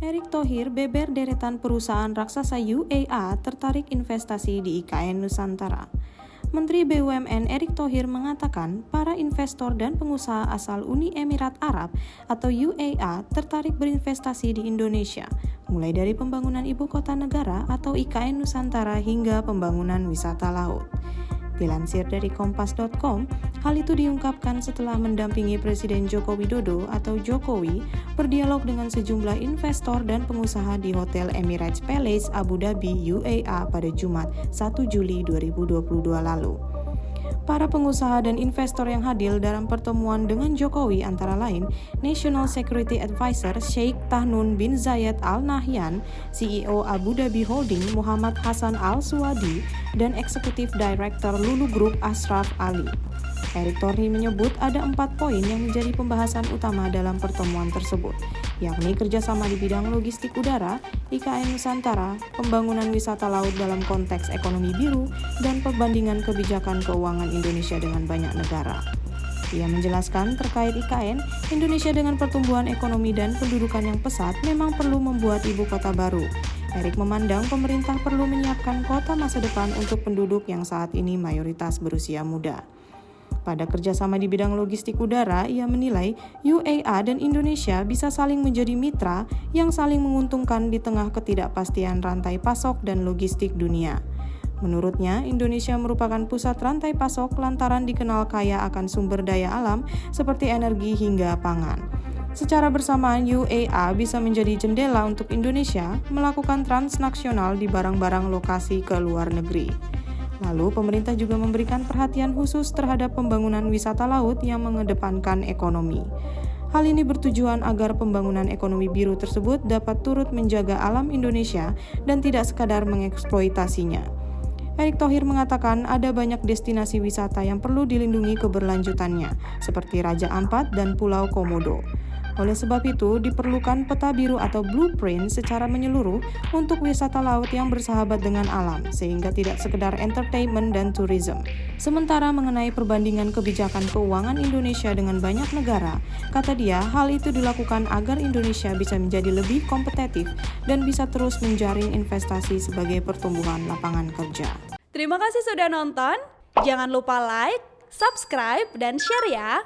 Erick Thohir beber deretan perusahaan raksasa UAE tertarik investasi di IKN Nusantara. Menteri BUMN Erick Thohir mengatakan para investor dan pengusaha asal Uni Emirat Arab atau UAE tertarik berinvestasi di Indonesia, mulai dari pembangunan ibu kota negara atau IKN Nusantara hingga pembangunan wisata laut. Dilansir dari Kompas.com, hal itu diungkapkan setelah mendampingi Presiden Joko Widodo atau Jokowi berdialog dengan sejumlah investor dan pengusaha di Hotel Emirates Palace Abu Dhabi UAE pada Jumat 1 Juli 2022 lalu. Para pengusaha dan investor yang hadir dalam pertemuan dengan Jokowi antara lain National Security Advisor Sheikh Tahnun bin Zayed Al Nahyan, CEO Abu Dhabi Holding Muhammad Hasan Al Suwadi, dan Executive Director Lulu Group Ashraf Ali. Erick Thohir menyebut ada 4 poin yang menjadi pembahasan utama dalam pertemuan tersebut, yakni kerjasama di bidang logistik udara, IKN Nusantara, pembangunan wisata laut dalam konteks ekonomi biru, dan perbandingan kebijakan keuangan Indonesia dengan banyak negara. Ia menjelaskan terkait IKN, Indonesia dengan pertumbuhan ekonomi dan pendudukan yang pesat memang perlu membuat ibu kota baru. Erick memandang pemerintah perlu menyiapkan kota masa depan untuk penduduk yang saat ini mayoritas berusia muda. Pada kerjasama di bidang logistik udara, ia menilai UAE dan Indonesia bisa saling menjadi mitra yang saling menguntungkan di tengah ketidakpastian rantai pasok dan logistik dunia. Menurutnya, Indonesia merupakan pusat rantai pasok lantaran dikenal kaya akan sumber daya alam seperti energi hingga pangan. Secara bersamaan, UAE bisa menjadi jendela untuk Indonesia melakukan transnasional di barang-barang lokasi ke luar negeri. Lalu, pemerintah juga memberikan perhatian khusus terhadap pembangunan wisata laut yang mengedepankan ekonomi. Hal ini bertujuan agar pembangunan ekonomi biru tersebut dapat turut menjaga alam Indonesia dan tidak sekadar mengeksploitasinya. Erick Thohir mengatakan ada banyak destinasi wisata yang perlu dilindungi keberlanjutannya, seperti Raja Ampat dan Pulau Komodo. Oleh sebab itu, diperlukan peta biru atau blueprint secara menyeluruh untuk wisata laut yang bersahabat dengan alam, sehingga tidak sekedar entertainment dan tourism. Sementara mengenai perbandingan kebijakan keuangan Indonesia dengan banyak negara, kata dia, hal itu dilakukan agar Indonesia bisa menjadi lebih kompetitif dan bisa terus menjaring investasi sebagai pertumbuhan lapangan kerja. Terima kasih sudah nonton. Jangan lupa like, subscribe, dan share ya.